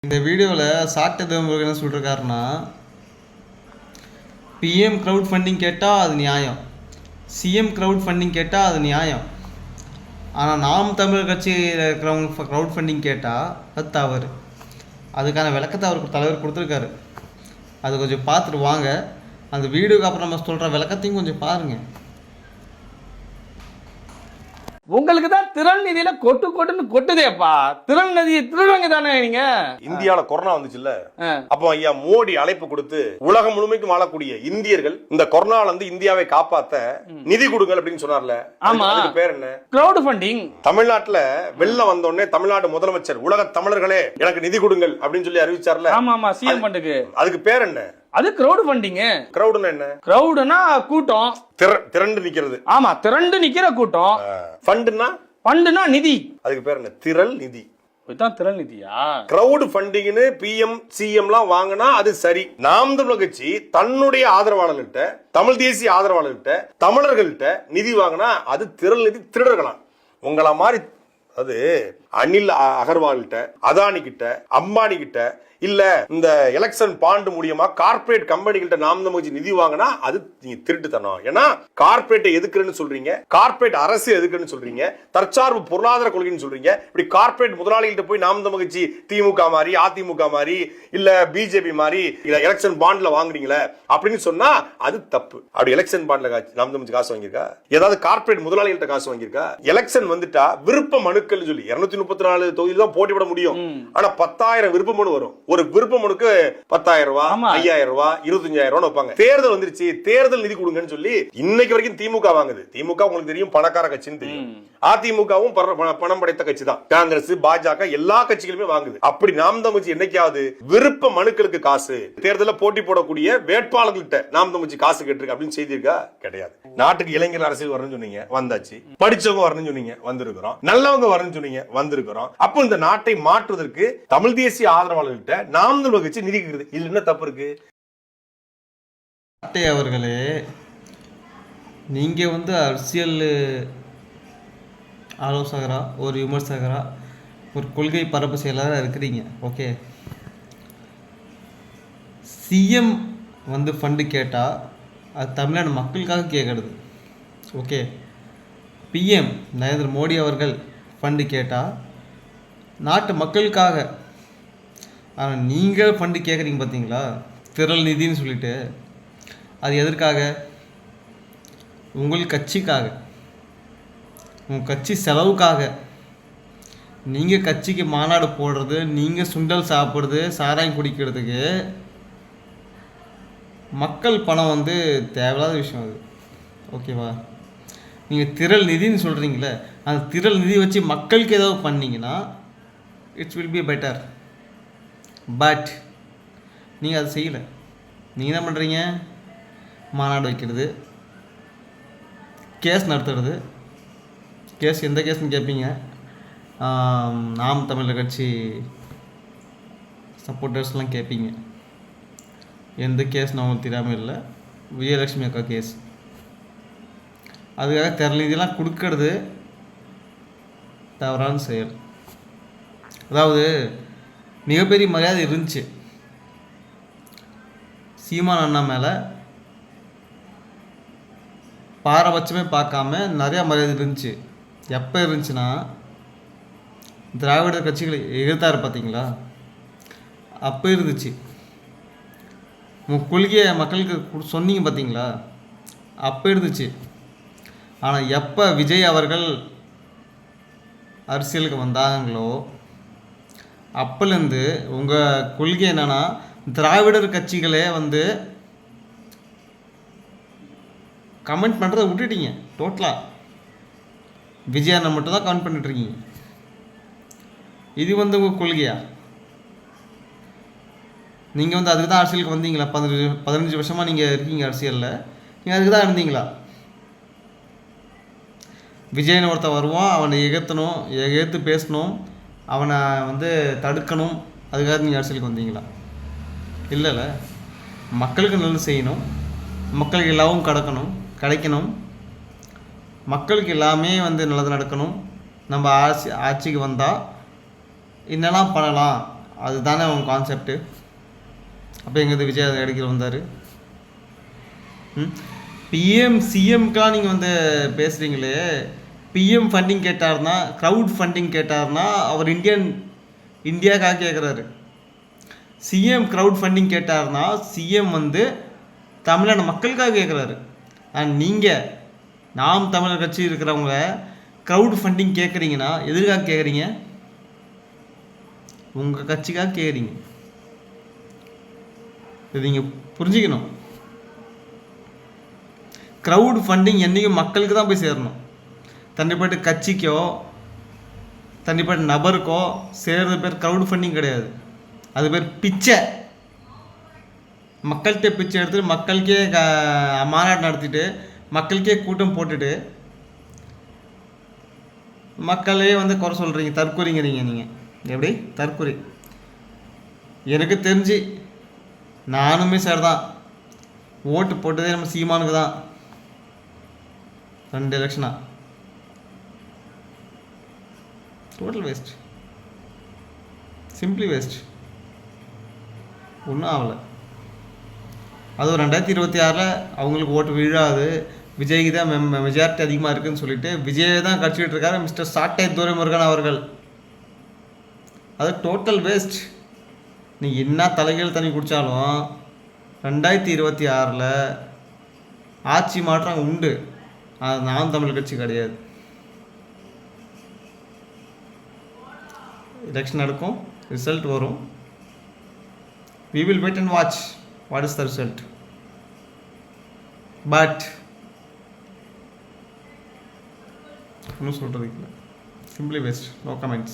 இந்த வீடியோவில் சாட்டதேவன் என்ன சொல்லிருக்காருன்னா, பிஎம் க்ரௌட் ஃபண்டிங் கேட்டால் அது நியாயம், சிஎம் க்ரௌட் ஃபண்டிங் கேட்டால் அது நியாயம். ஆனால் நாம் தமிழர் கட்சியில் இருக்கிறவங்க க்ரௌட் ஃபண்டிங் கேட்டால் அது தவறு. அதுக்கான விளக்கத்தை அவருக்கு தலைவர் கொடுத்துருக்காரு. அது கொஞ்சம் பார்த்துட்டு வாங்க. அந்த வீடியோக்கு அப்புறம் நம்ம சொல்கிற விளக்கத்தையும் கொஞ்சம் பாருங்கள். உங்களுக்கு தான் திறன் நிதியில கொட்டுன்னு கொட்டுதேப்பா. திறன் நிதி திருடுவங்க தானே நீங்க. இந்தியால கொரோனா வந்துச்சுல்ல, அப்போ ஐயா மோடி அழைப்பு கொடுத்து உலகம் முழுமைக்கும் வாழக்கூடிய இந்தியர்கள் இந்த கொரோனால இருந்து இந்தியாவை காப்பாத்த நிதி கொடுங்கள் அப்படின்னு சொன்னார்ல. ஆமா, அதுக்கு பேர் என்ன? Crowdfunding. தமிழ்நாட்டுல வெள்ளம் வந்த உடனே தமிழ்நாடு முதலமைச்சர் உலக தமிழர்களே எனக்கு நிதி கொடுங்கள் அப்படின்னு சொல்லி அறிவிச்சார்ல. ஆமா ஆமா, சிஎம் ஃபண்டுக்கு. அதுக்கு பேர் என்ன? அது கிரவுட் ஃபண்டிங். கிரவுட்னா என்ன? கிரவுட்னா கூட்டம், திரண்டு நிக்கிறது. ஆமா, திரண்டு நிக்கிற கூட்டம். ஃபண்டுனா நிதி. அதுக்கு பேர் என்ன? திரள் நிதி. இதான் திரள் நிதியா? கிரவுட் ஃபண்டிங்னு பிஎம் சிஎம்லாம் வாங்கினா அது சரி. நாம் தமிழர் கட்சி தன்னுடைய ஆதரவாளர்கிட்ட, தமிழ் தேசிய ஆதரவாளர்கிட்ட, தமிழர்கள்ட்ட நிதி வாங்கினா அது திரள் நிதி. திருடர்களாம் உங்கள மாதிரி. அது அனில் அகர்வால்கிட்ட, அதானி கிட்ட, அம்பானி கிட்ட, இல்ல இந்த எலெக்ஷன் பாண்டு மூலியமா கார்பரேட் கம்பெனிகிட்ட நாம் தமிழ் நிதி வாங்கினா அது நீங்க திருட்டுத்தனம். ஏன்னா கார்பரேட்டை எதுக்குறேன்னு சொல்றீங்க, கார்பரேட் அரசு எதுக்குன்னு சொல்றீங்க, தற்சார்பு பொருளாதார கொள்கைன்னு சொல்றீங்க. இப்படி கார்பரேட் முதலாளிகிட்ட போய் நாம் தமிழ் கட்சி திமுக மாதிரி, அதிமுக மாதிரி, இல்ல பிஜேபி மாதிரி இல்ல எலெக்ஷன் பாண்ட்ல வாங்குறீங்களே அப்படின்னு சொன்னா அது தப்பு. அப்படி எலெக்ஷன் பாண்ட்ல நாம் தமிழ் காசு வாங்கியிருக்கா? ஏதாவது கார்பரேட் முதலாளிகள்ட்ட காசு வாங்கியிருக்கா? எலெக்ஷன் வந்துட்டா விருப்ப மனுக்கள் சொல்லி 234 தொகுதியில் தான் போட்டியிட முடியும். ஆனா 10,000 விருப்ப மனு வரும். ஒரு விருப்ப மனுக்கு 10,000 ரூபாய், 5,000 ரூபாய், 25,000 ரூபாய் வைப்பாங்க. தேர்தல் வந்துருச்சு, தேர்தல் நிதி கொடுங்கன்னு சொல்லி இன்னைக்கு வரைக்கும் திமுக வாங்குது. திமுக உங்களுக்கு தெரியும், பணக்கார கட்சின்னு தெரியும். அதிமுகவும் பணம் படைத்த கட்சி தான். காங்கிரஸ், பாஜக எல்லா கட்சிகளுமே வாங்குது. அப்படி நாம் தமிழ் என்னைக்காவது விருப்ப மனுக்களுக்கு காசு, தேர்தலில் போட்டி போடக்கூடிய வேட்பாளர்கள்ட்ட நாம் தமிழ் காசு கேட்டிருக்கு அப்படின்னு செய்திருக்கா? கிடையாது. நாட்டுக்கு இளைஞர் அரசியல் வரணும்னு சொன்னீங்க, வந்தாச்சு. படிச்சவங்க வரணும்னு சொன்னீங்க, வந்திருக்கிறோம். நல்லவங்க வரணும்னு சொன்னீங்க, வந்திருக்கிறோம். அப்போ இந்த நாட்டை மாற்றுவதற்கு தமிழ் தேசிய ஆதரவாளர்கள்ட்ட நாம் தமிழர் கட்சி நிதி கேக்குது. இதுல என்ன தப்பு இருக்கு? அவர்களே, நீங்க அரசியல் ஆலோசகரா, ஒரு விமர்சகரா, ஒரு கொள்கை பரப்பு செயலாளராக இருக்கிறீங்க. ஓகே, சிஎம் ஃபண்டு கேட்டால் அது தமிழ்நாடு மக்களுக்காக கேட்கறது. ஓகே, பிஎம் நரேந்திர மோடி அவர்கள் ஃபண்டு கேட்டால் நாட்டு மக்களுக்காக. ஆனால் நீங்கள் ஃபண்டு கேட்குறீங்க பார்த்தீங்களா, திரள் நிதின்னு சொல்லிட்டு, அது எதற்காக? உங்கள் கட்சிக்காக, உங்கள் கட்சி செலவுக்காக. நீங்கள் கட்சிக்கு மாநாடு போடுறது, நீங்கள் சுண்டல் சாப்பிட்றது, சாராயம் குடிக்கிறதுக்கு மக்கள் பணம் தேவையில்லாத விஷயம் அது. ஓகேவா? நீங்கள் திரள் நிதின்னு சொல்கிறீங்களே, அந்த திரள் நிதி வச்சு மக்களுக்கு ஏதாவது பண்ணிங்கன்னா it's will be better. But நீங்கள் அதை செய்யலை. நீங்கள் என்ன பண்ணுறீங்க? மாநாடு வைக்கிறது, கேஸ் நடத்துறது. கேஸ் எந்த கேஸ்ன்னு கேட்பீங்க. நாம் தமிழர் கட்சி சப்போர்ட்டர்ஸ்லாம் கேட்பீங்க. எந்த கேஸ்னு அவங்களுக்கு தெரியாமல் இல்லை. விஜயலட்சுமி அக்கா கேஸ். அதுக்காக திரள் நிதியெல்லாம் கொடுக்கறது தவறான செயல். அதாவது மிகப்பெரிய மரியாதை இருந்துச்சு சீமான் அண்ணா மேலே, பாரபட்சமே பார்க்காம நிறையா மரியாதை இருந்துச்சு. எப்போ இருந்துச்சுன்னா, திராவிட கட்சிகளை எதிர்த்தாரு பார்த்தீங்களா, அப்போ இருந்துச்சு. உங்கள் கொள்கையை மக்களுக்கு சொன்னீங்க பார்த்தீங்களா, அப்போ இருந்துச்சு. ஆனால் எப்போ விஜய் அவர்கள் அரசியலுக்கு வந்தாங்களோ அப்போலேருந்து உங்கள் கொள்கை என்னென்னா, திராவிடர் கட்சிகளே கமெண்ட் பண்ணுறதை விட்டுட்டீங்க. டோட்டலாக விஜய் அண்ணன் மட்டும் தான் கமெண்ட் பண்ணிட்டுருக்கீங்க. இது உங்கள் கொள்கையா? நீங்கள் அதுக்கு தான் அரசியலுக்கு வந்தீங்களா? 15 வருஷமாக நீங்கள் இருக்கீங்க அரசியலில். நீங்கள் அதுக்கு தான் இருந்தீங்களா? விஜயன் ஒருத்தன் வருவான், அவனை எதிர்த்தணும், எதிர்த்து பேசணும், அவனை தடுக்கணும், அதுக்காக நீங்கள் அரசியலுக்கு வந்தீங்களா? இல்லைல்ல. மக்களுக்கு நல்லது செய்யணும், மக்களுக்கு எல்லாவும் கிடைக்கணும், மக்களுக்கு எல்லாமே நல்லது நடக்கணும். நம்ம ஆட்சிக்கு வந்தால் என்னெல்லாம் பண்ணலாம் அதுதானே அவங்க கான்செப்ட்டு. அப்போ எங்கேருந்து விஜய் அதை எடுக்கிற வந்தார்? பிஎம் சிஎம்க்கெலாம் நீங்கள் வந்து பேசுகிறீங்களே, பிஎம் ஃபண்டிங் கேட்டார்னா, க்ரௌட் ஃபண்டிங் கேட்டார்னா அவர் இந்தியாவுக்காக கேட்குறாரு. சிஎம் க்ரௌட் ஃபண்டிங் கேட்டார்னா சிஎம் வந்து தமிழ்நாடு மக்களுக்காக கேட்குறாரு. அண்ட் நீங்கள் நாம் தமிழர் கட்சி இருக்கிறவங்கள க்ரௌட் ஃபண்டிங் கேட்குறீங்கன்னா எதுக்காக கேட்குறீங்க? உங்கள் கட்சிக்காக கேட்குறீங்க. இது நீங்கள் புரிஞ்சுக்கணும். க்ரௌட் ஃபண்டிங் என்றைக்கும் மக்களுக்கு தான் போய் சேரணும். தனிப்பட்ட கட்சிக்கோ தனிப்பட்ட நபருக்கோ சேர்றது பேர் க்ரௌட் ஃபண்டிங் கிடையாது. அது பேர் பிச்சை. மக்கள்கிட்ட பிச்சை எடுத்துட்டு மக்களுக்கே மாநாடு நடத்திட்டு மக்களுக்கே கூட்டம் போட்டுட்டு மக்களே வந்து குறை சொல்கிறீங்க, தற்கொலைங்கிறீங்க. நீங்கள் எப்படி தற்கொலை? எனக்கு தெரிஞ்சு நானுமே சார் தான் ஓட்டு போட்டதே நம்ம சீமானுக்கு தான். 2 எலெக்ஷனா டோட்டல் வேஸ்ட், சிம்பிளி வேஸ்ட். ஒன்றும் ஆகலை. அதுவும் 2026 அவங்களுக்கு ஓட்டு விழாது, விஜய்க்கு தான் மெஜாரிட்டி அதிகமாக இருக்குதுன்னு சொல்லிட்டு விஜயை தான் கட்சிக்கிட்டு இருக்காரு மிஸ்டர் சாட்டை துரைமுருகன் அவர்கள். அது டோட்டல் வேஸ்ட். நீ என்ன தலைகள் தண்ணி குடித்தாலும் 2026 ஆட்சி மாற்றம் உண்டு. அது நாம் தமிழ் கட்சி கிடையாது. எலெக்ஷன் நடக்கும், ரிசல்ட் வரும். we will wait and watch what is the result. But ஒன்றும் சொல்கிறதுக்கு இல்லை. Simply waste. No comments.